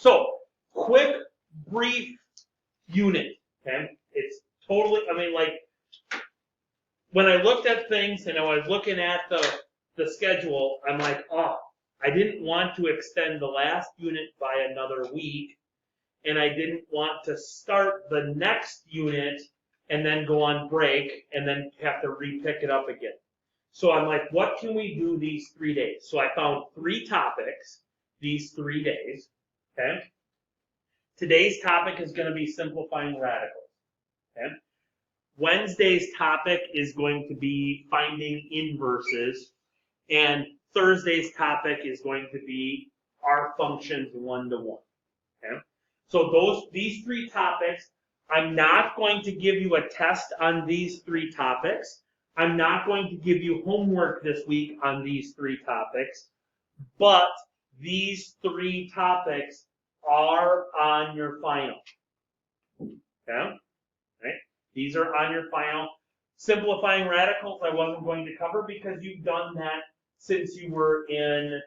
So, quick, brief unit. Okay, it's totally. I mean, like when I looked at things and I was looking at the schedule, I'm like, oh, I didn't want to extend the last unit by another week, and I didn't want to start the next unit and then go on break and then have to re-pick it up again. So I'm like, what can we do these 3 days? So I found 3 topics these 3 days. Okay. Today's topic is going to be simplifying radicals. Okay. Wednesday's topic is going to be finding inverses, and Thursday's topic is going to be our functions one-to-one. Okay? So these 3 topics, I'm not going to give you a test on these 3 topics. I'm not going to give you homework this week on these 3 topics, but these 3 topics are on your final. Okay? Right? These are on your final. Simplifying radicals I wasn't going to cover because you've done that since you were in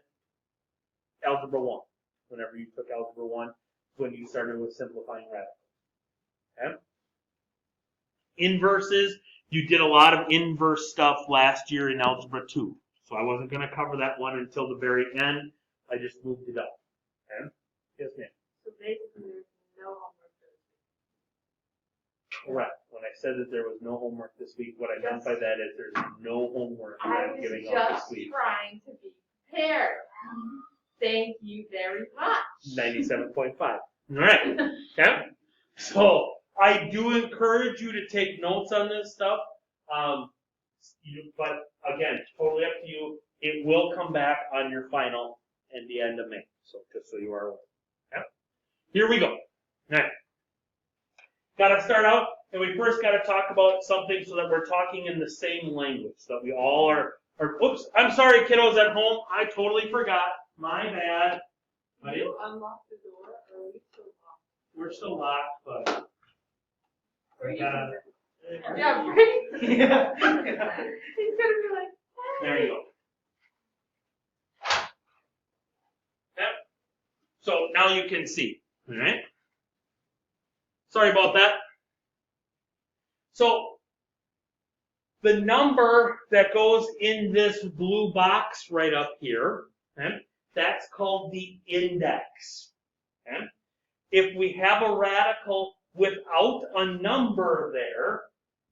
Algebra 1. Whenever you took Algebra 1, when you started with simplifying radicals. Okay? Inverses, you did a lot of inverse stuff last year in Algebra 2. So I wasn't going to cover that one until the very end. I just moved it up. Okay? Yes, ma'am. So basically there's no homework this week. Correct. When I said that there was no homework this week, what I meant by that is there's no homework that I'm giving out this week. I was just trying to be prepared. Thank you very much. 97.5. All right. Okay. So I do encourage you to take notes on this stuff. But again, totally up to you. It will come back on your final at the end of May. So just so you are aware. Okay. Here we go. All right. Got to start out, and we first got to talk about something so that we're talking in the same language, so that we all are. Oops, I'm sorry, kiddos at home. I totally forgot. My bad. Did you unlock the door, or are we still locked? We're still locked, but we gotta. Yeah, right? Yeah. He's gonna be like, hey. There you go. Yep. So now you can see. All right. Sorry about that. So the number that goes in this blue box right up here, okay, that's called the index. Okay? If we have a radical without a number there,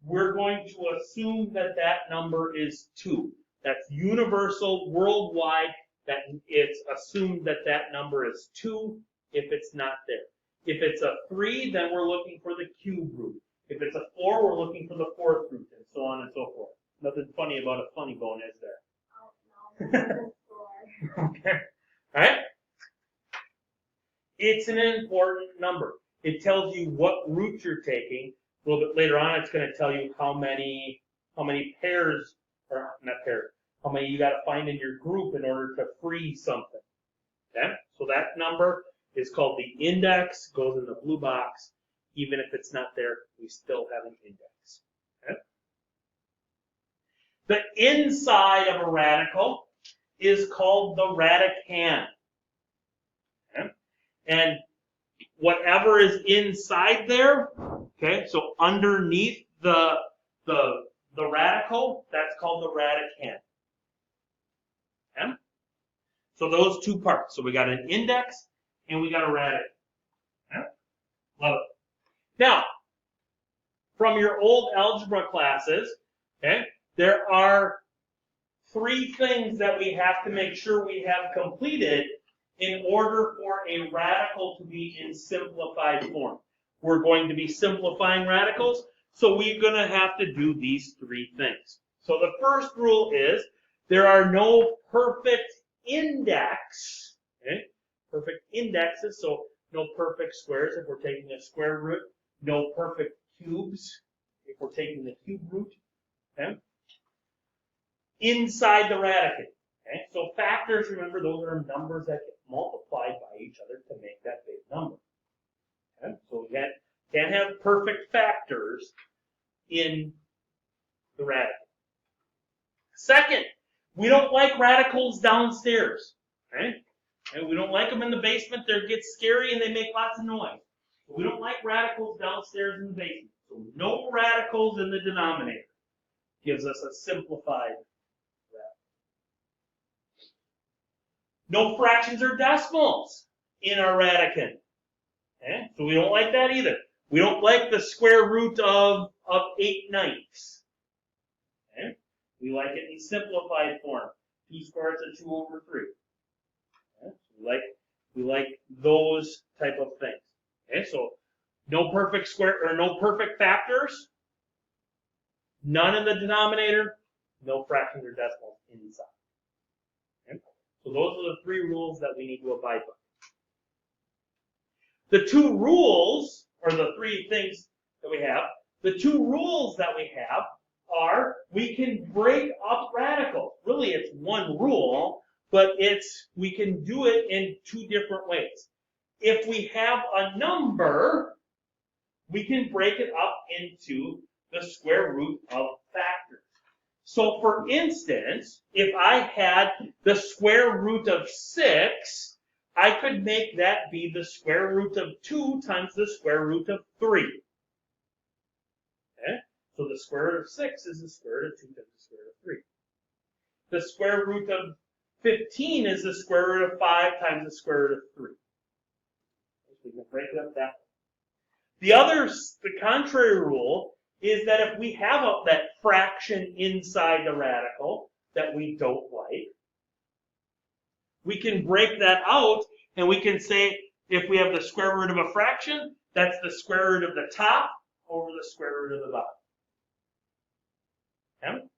we're going to assume that that number is 2. That's universal, worldwide, that it's assumed that that number is 2 if it's not there. If it's a 3, then we're looking for the cube root. If it's a 4, we're looking for the 4th root, and so on and so forth. Nothing funny about a funny bone, is there? Oh, no. Okay. All right? It's an important number. It tells you what root you're taking. A little bit later on, it's going to tell you how many pairs, or not pairs, how many you got to find in your group in order to free something. Okay? So that number is called the index, goes in the blue box. Even if it's not there, we still have an index. Okay? The inside of a radical is called the radicand. Okay? And whatever is inside there, okay, so underneath the radical, that's called the radicand. Okay? So those 2 parts. So we got an index and we got a radicand. Okay? Love it. Now, from your old algebra classes, okay, there are 3 things that we have to make sure we have completed in order for a radical to be in simplified form. We're going to be simplifying radicals, so we're going to have to do these 3 things. So the first rule is there are no perfect index, okay? Perfect indexes, so no perfect squares if we're taking a square root, no perfect cubes if we're taking the cube root, okay? Inside the radical. Okay? So factors, remember, those are numbers that get multiplied by each other to make that big number. Okay? So we can't have perfect factors in the radical. Second, we don't like radicals downstairs. Okay? And we don't like them in the basement. They get scary and they make lots of noise. We don't like radicals downstairs in the basement. So no radicals in the denominator. Gives us a simplified radical. No fractions or decimals in our radicand. Okay? So we don't like that either. We don't like the square root of 8/9. Okay? We like it in simplified form. 2 squared is 2 over 3. Okay? So we like those type of things. Okay, so no perfect square or no perfect factors, none in the denominator, no fractions or decimals inside. Okay? So those are the 3 rules that we need to abide by. The 2 rules, or the 3 things that we have, the 2 rules that we have are we can break up radicals. Really, it's one rule, but we can do it in 2 different ways. If we have a number, we can break it up into the square root of factors. So for instance, if I had the square root of 6, I could make that be the square root of 2 times the square root of 3. Okay? So the square root of 6 is the square root of 2 times the square root of 3. The square root of 15 is the square root of 5 times the square root of 3. We can break it up that way. The contrary rule is that if we have that fraction inside the radical that we don't like, we can break that out and we can say if we have the square root of a fraction, that's the square root of the top over the square root of the bottom. Okay?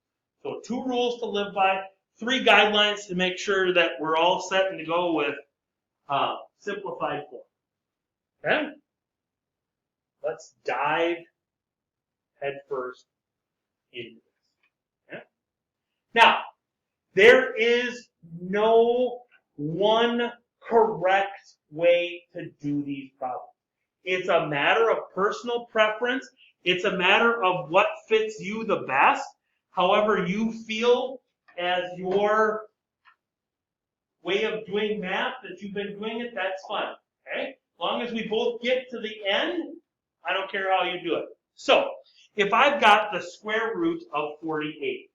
So 2 rules to live by, 3 guidelines to make sure that we're all set and to go with simplified form. Okay? Let's dive headfirst into this. Okay? Now, there is no one correct way to do these problems. It's a matter of personal preference. It's a matter of what fits you the best. However you feel as your way of doing math that you've been doing it, that's fine. Okay? As long as we both get to the end, I don't care how you do it. So, if I've got the square root of 48,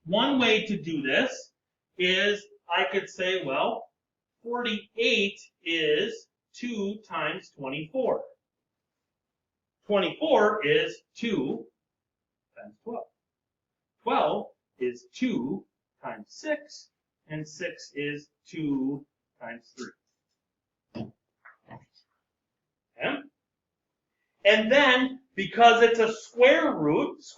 one way to do this is I could say, well, 48 is 2 times 24. 24 is 2 times 12. 12 is 2 times 6, and 6 is 2 times 3. Okay? And then, because it's a square roots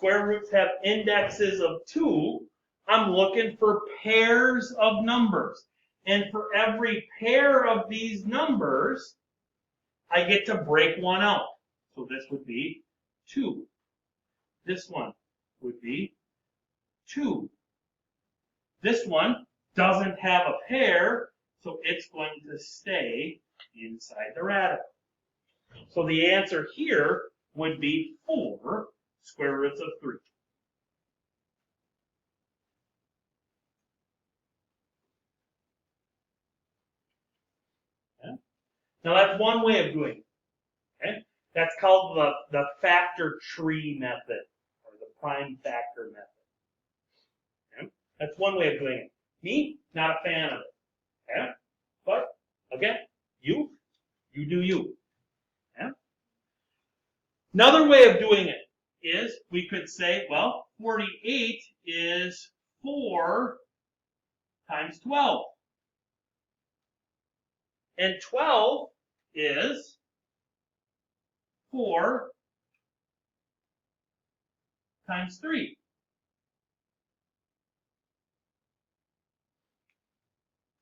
have indexes of 2, I'm looking for pairs of numbers. And for every pair of these numbers, I get to break one out. So this would be 2. This one would be 2. This one doesn't have a pair, so it's going to stay inside the radical. So the answer here would be 4 square roots of 3. Okay? Now that's one way of doing it. Okay? That's called the factor tree method, or the prime factor method. Okay? That's one way of doing it. Me, not a fan of it. Okay? But, again, you do you. Okay? Another way of doing it is we could say, well, 48 is 4 times 12. And 12 is 4 times 3.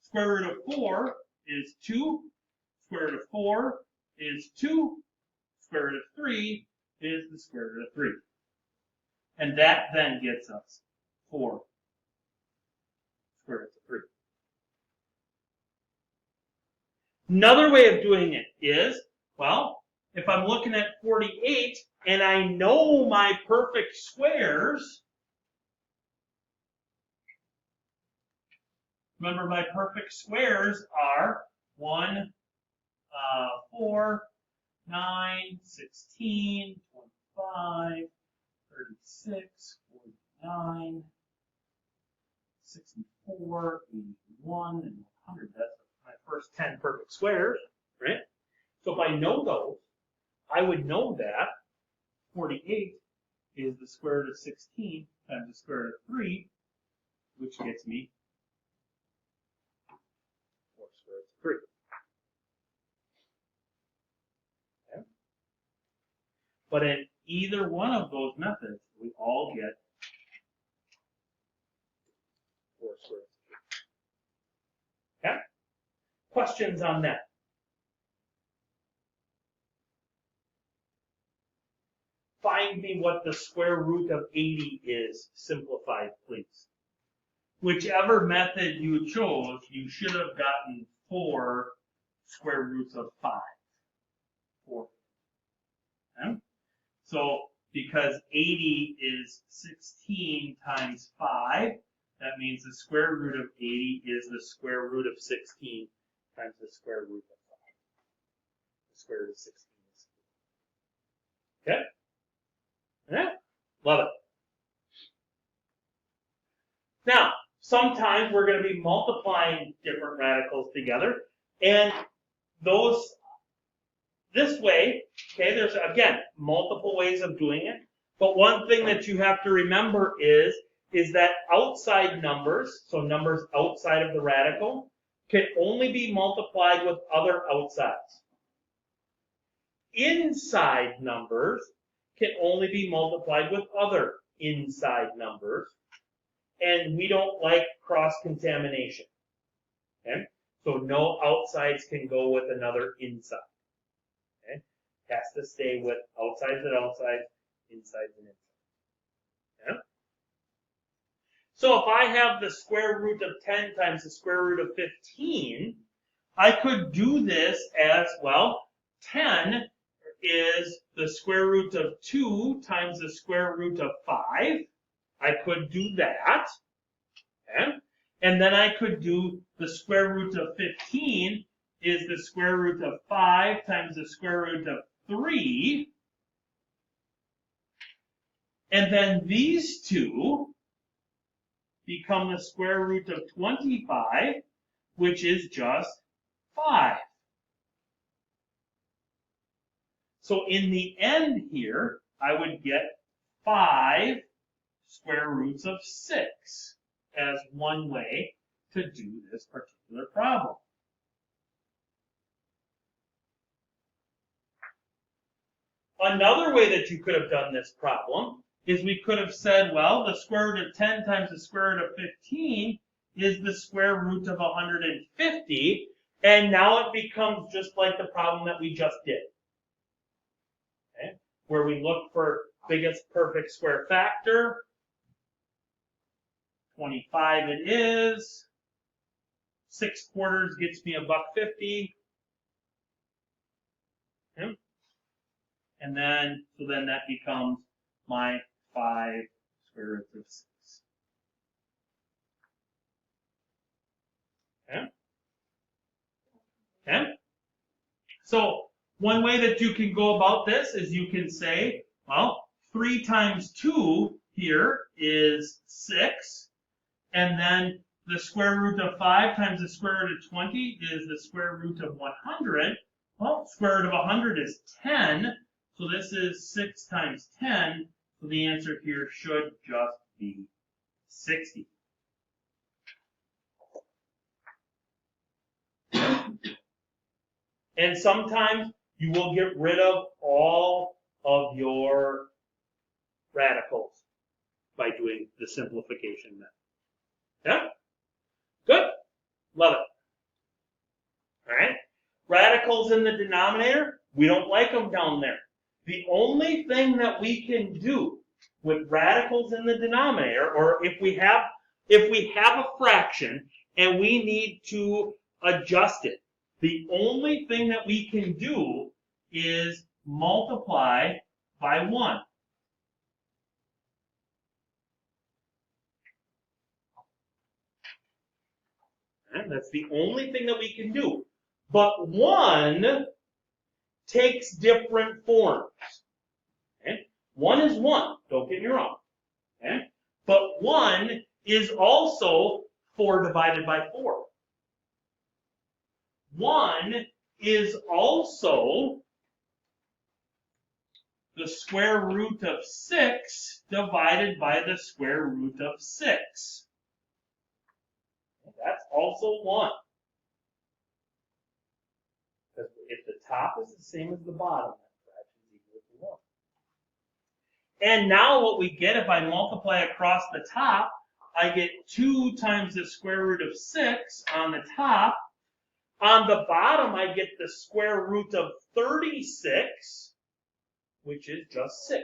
Square root of 4 is 2. Square root of 4 is 2. Square root of 3 is the square root of 3. And that then gets us 4 square roots of 3. Another way of doing it is, well, if I'm looking at 48 and I know my perfect squares, Remember, my perfect squares are 1, 4, 9, 16, 25, 36, 49, 64, 81, and 100. That's my first 10 perfect squares, right? So if I know those, I would know that 48 is the square root of 16 times the square root of 3, which gets me 4 square root of 3. Okay? But in either one of those methods, we all get 4 square root of 3. Okay? Questions on that? Find me what the square root of 80 is simplified, please. Whichever method you chose, you should have gotten 4 square roots of 5. 4. Okay? So, because 80 is 16 times 5, that means the square root of 80 is the square root of 16 times the square root of 5. The square root of 16 is 4. Okay? Yeah? Love it. Now, sometimes we're going to be multiplying different radicals together, and this way, okay, there's, again, multiple ways of doing it, but one thing that you have to remember is that outside numbers, so numbers outside of the radical, can only be multiplied with other outsides. Inside numbers can only be multiplied with other inside numbers, and we don't like cross-contamination. Okay? So no outsides can go with another inside. Okay? Has to stay with outsides and outsides, insides and insides. Okay? So if I have the square root of 10 times the square root of 15, I could do this as, well, 10 is the square root of 2 times the square root of 5. I could do that. Okay? And then I could do the square root of 15 is the square root of 5 times the square root of 3. And then these two become the square root of 25, which is just 5. So in the end here, I would get 5 square roots of 6 as one way to do this particular problem. Another way that you could have done this problem is we could have said, well, the square root of 10 times the square root of 15 is the square root of 150, and now it becomes just like the problem that we just did. Okay? Where we look for biggest perfect square factor. 25 it is. 6 quarters gets me $1.50. Okay? And then, so then that becomes my 5 square roots of 6. Okay? Okay? So, one way that you can go about this is you can say, well, 3 times 2 here is 6. And then the square root of 5 times the square root of 20 is the square root of 100. Well, square root of 100 is 10. So this is 6 times 10. So the answer here should just be 60. And sometimes you will get rid of all of your radicals by doing the simplification method. Yeah? Good? Love it. All right? Radicals in the denominator, we don't like them down there. The only thing that we can do with radicals in the denominator, or if we have a fraction and we need to adjust it, the only thing that we can do is multiply by 1. And that's the only thing that we can do. But 1 takes different forms. Okay? 1 is 1, don't get me wrong. Okay? But 1 is also 4 divided by 4. 1 is also the square root of 6 divided by the square root of 6. That's also 1. Because if the top is the same as the bottom, that fraction is equal to 1. And now what we get, if I multiply across the top, I get 2 times the square root of 6 on the top. On the bottom, I get the square root of 36, which is just 6.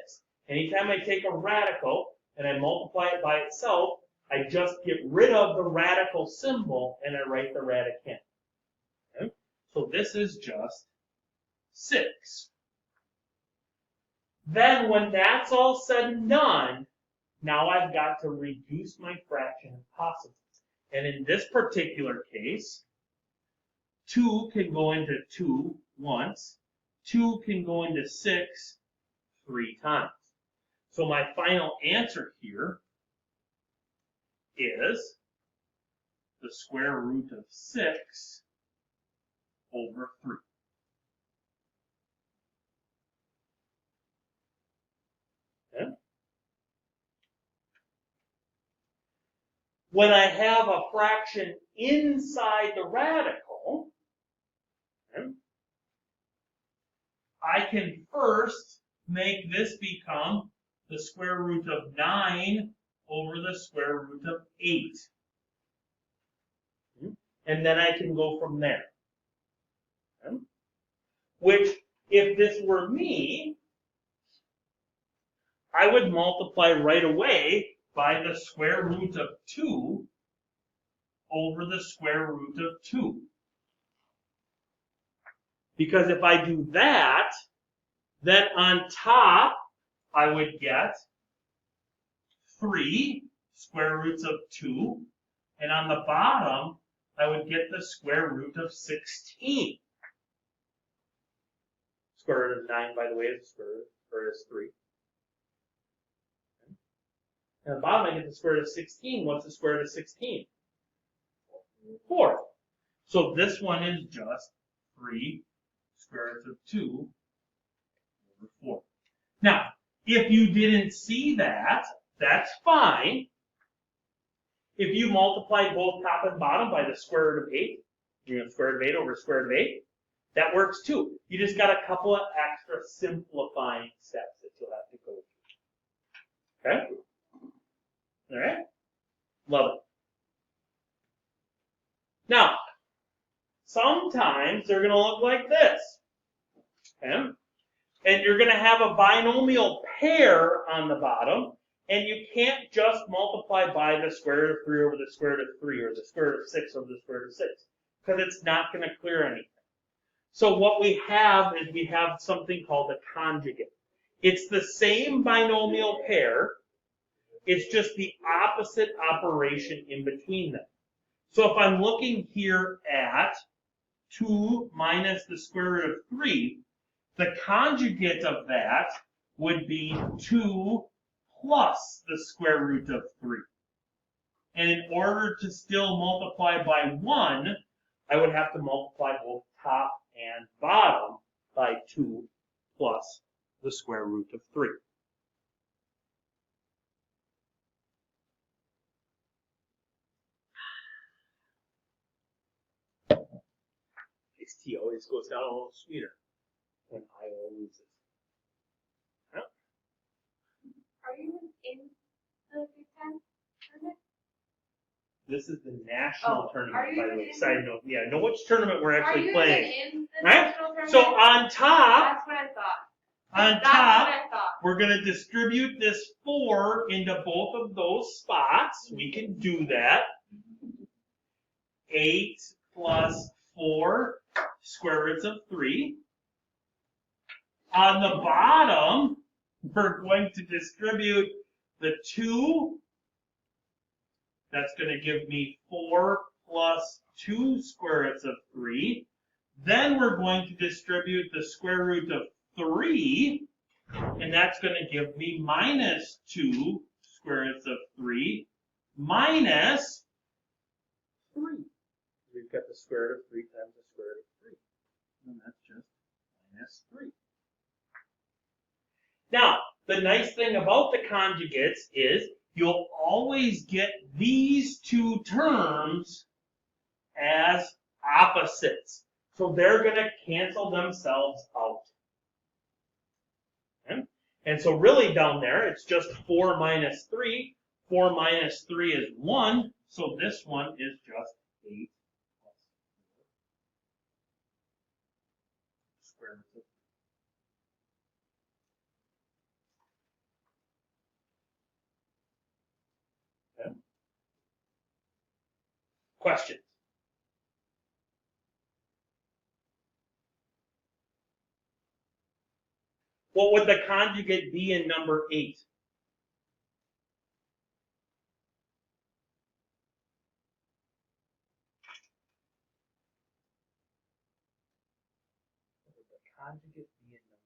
Anytime I take a radical and I multiply it by itself, I just get rid of the radical symbol and I write the radicand. Okay? So this is just 6. Then when that's all said and done, now I've got to reduce my fraction if possible. And in this particular case, 2 can go into 2 once. 2 can go into 6 3 times. So my final answer here is the square root of 6 over 3. Okay? When I have a fraction inside the radical, okay, I can first make this become the square root of 9 over the square root of 8. And then I can go from there. Okay? Which, if this were me, I would multiply right away by the square root of 2 over the square root of 2. Because if I do that, then on top, I would get 3 square roots of 2. And on the bottom, I would get the square root of 16. Square root of 9, by the way, is square root is 3. And at the bottom, I get the square root of 16. What's the square root of 16? 4. So this one is just 3 square roots of 2 over 4. Now, if you didn't see that, that's fine. If you multiply both top and bottom by the square root of 8, square root of 8 over square root of 8, that works too. You just got a couple of extra simplifying steps that you'll have to go through. Okay? All right? Love it. Now, sometimes they're going to look like this. Okay? And you're going to have a binomial pair on the bottom, and you can't just multiply by the square root of 3 over the square root of 3 or the square root of 6 over the square root of 6, because it's not going to clear anything. So what we have is we have something called a conjugate. It's the same binomial pair, it's just the opposite operation in between them. So if I'm looking here at 2 minus the square root of 3, the conjugate of that would be 2 plus the square root of 3. And in order to still multiply by 1, I would have to multiply both top and bottom by 2 plus the square root of 3. This tea always goes down a little sweeter when Iowa loses. Huh? Are you in the Big Ten tournament? This is the national tournament, are you by the way. in- Side note, yeah, know which tournament we're Are actually you playing. even in the Right? national tournament? So on top, That's what I thought. on That's top, what I thought. we're going to distribute this 4 into both of those spots. We can do that. 8 plus 4 square roots of 3. On the bottom, we're going to distribute the 2. That's going to give me 4 plus 2 square roots of 3. Then we're going to distribute the square root of 3, and that's going to give me minus 2 square roots of 3 minus 3. We've got the square root of 3 times the square root of 3. And that's just minus 3. Now, the nice thing about the conjugates is you'll always get these two terms as opposites. So they're going to cancel themselves out. Okay? And so really down there, it's just 4 minus 3. 4 minus 3 is 1. So this one is just 8 plus 4. Square root of 3. Okay. Questions? What would the conjugate be in number 8? What would the conjugate be in number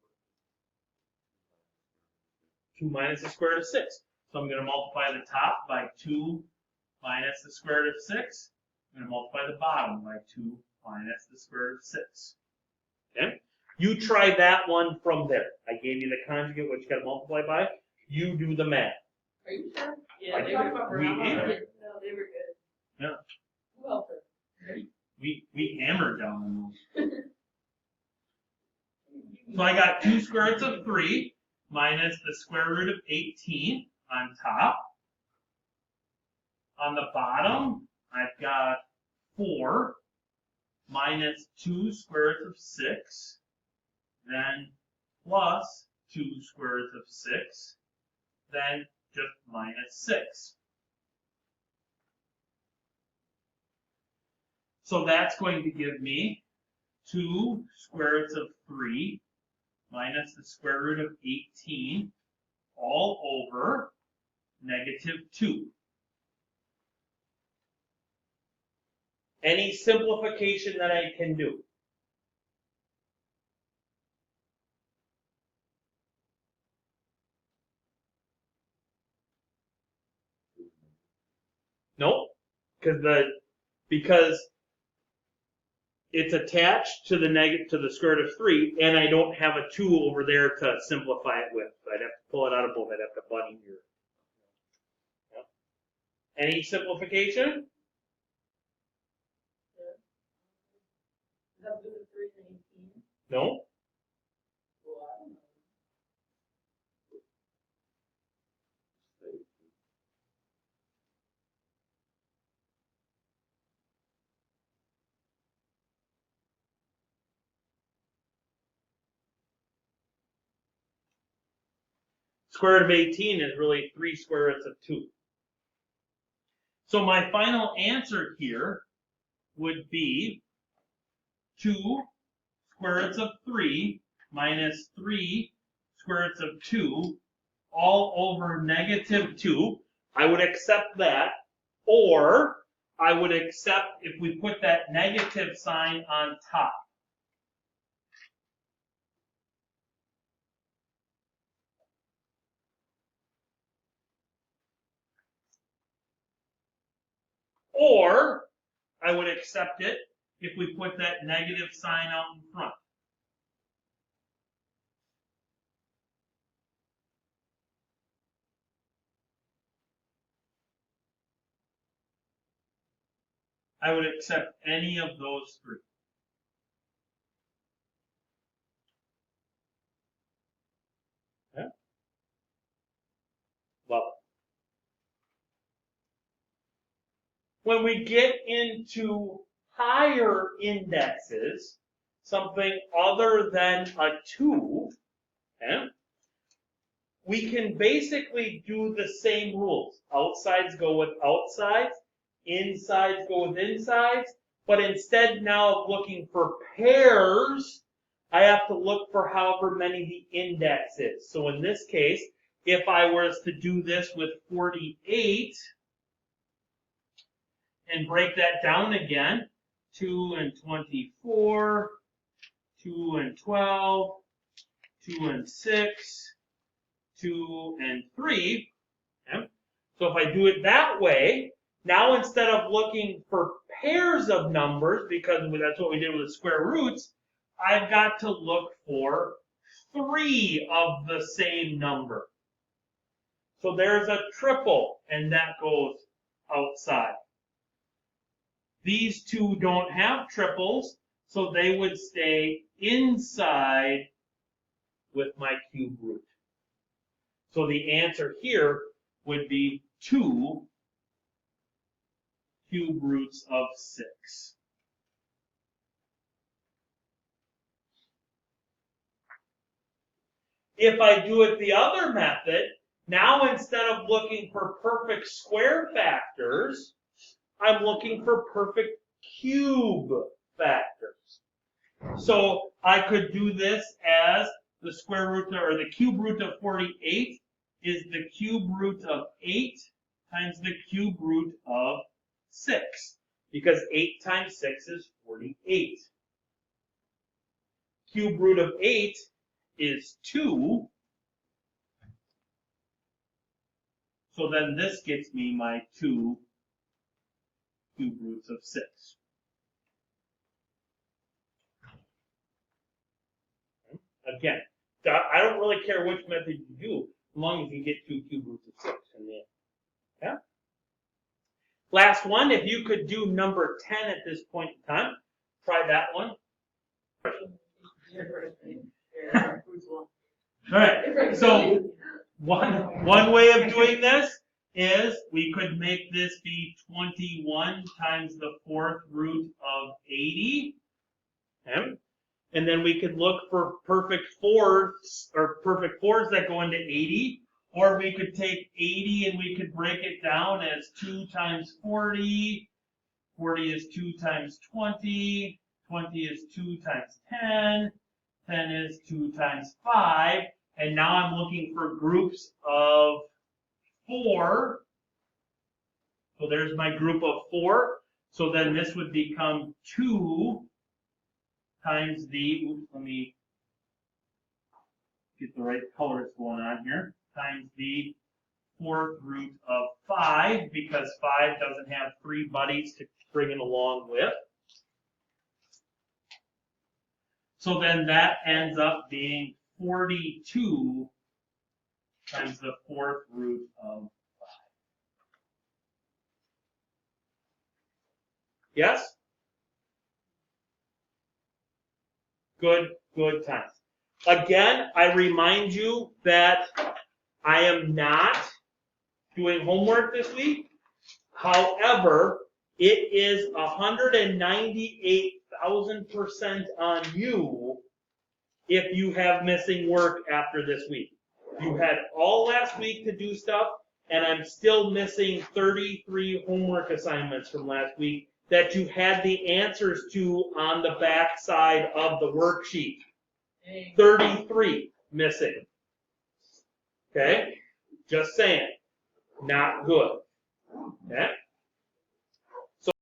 8? 2 minus the square root of 6. So I'm going to multiply the top by 2 minus the square root of 6. I'm going to multiply the bottom by 2 minus the square root of 6. Okay? You try that one from there. I gave you the conjugate, which you got to multiply by. You do the math. Are you sure? I They think were we good. hammered. No, they were good. Yeah. Well, We hammered down on those. So I got 2 square roots of 3 minus the square root of 18 on top. On the bottom, I've got 4 minus 2 square roots of 6, then plus 2 square roots of 6, then just minus 6. So that's going to give me 2 square roots of 3 minus the square root of 18 all over negative 2. Any simplification that I can do? Nope, because it's attached to the square root of 3, and I don't have a 2 over there to simplify it with. So I'd have to pull it out of both. I'd have to bunny here. Yep. Any simplification? Is that good with 3 and 18? No. Well, I don't know. Square root of 18 is really 3 square roots of 2. So my final answer here would be 2 square roots of 3 minus 3 square roots of 2 all over negative 2. I would accept that, or I would accept if we put that negative sign on top. Or I would accept it if we put that negative sign out in front. I would accept any of those 3. Okay? Well, when we get into higher indexes, something other than a 2, okay, we can basically do the same rules. Outsides go with outsides, insides go with insides, but instead now of looking for pairs, I have to look for however many the index is. So in this case, if I was to do this with 48, and break that down again. 2 and 24, 2 and 12, 2 and 6, 2 and 3. Okay? So if I do it that way, now instead of looking for pairs of numbers, because that's what we did with the square roots, I've got to look for 3 of the same number. So there's a triple, and that goes outside. These two don't have triples, so they would stay inside with my cube root. So the answer here would be 2 cube roots of 6. If I do it the other method, now instead of looking for perfect square factors, I'm looking for perfect cube factors. So I could do this as the square root, or the cube root of 48 is the cube root of 8 times the cube root of 6. Because 8 times 6 is 48. Cube root of 8 is 2. So then this gets me my 2 cube roots of 6. Again, I don't really care which method you do, as long as you get 2 cube roots of 6 in the end. Yeah? Last one, if you could do number 10 at this point in time, try that one. All right, so one way of doing this is we could make this be 21 times the 4th root of 80. Okay? And then we could look for perfect fours, or perfect fours that go into 80. Or we could take 80 and we could break it down as 2 times 40. 40 is 2 times 20. 20 is 2 times 10. 10 is 2 times 5. And now I'm looking for groups of 4. So there's my group of 4. So then this would become 2 times the, let me get the right colors going on here, times the 4th root of 5, because 5 doesn't have 3 buddies to bring it along with. So then that ends up being 42 times the 4th root of 5. Yes? Good times. Again, I remind you that I am not doing homework this week. However, it is 198,000% on you if you have missing work after this week. You had all last week to do stuff, and I'm still missing 33 homework assignments from last week that you had the answers to on the back side of the worksheet. 33 missing. Okay? Just saying. Not good. Okay?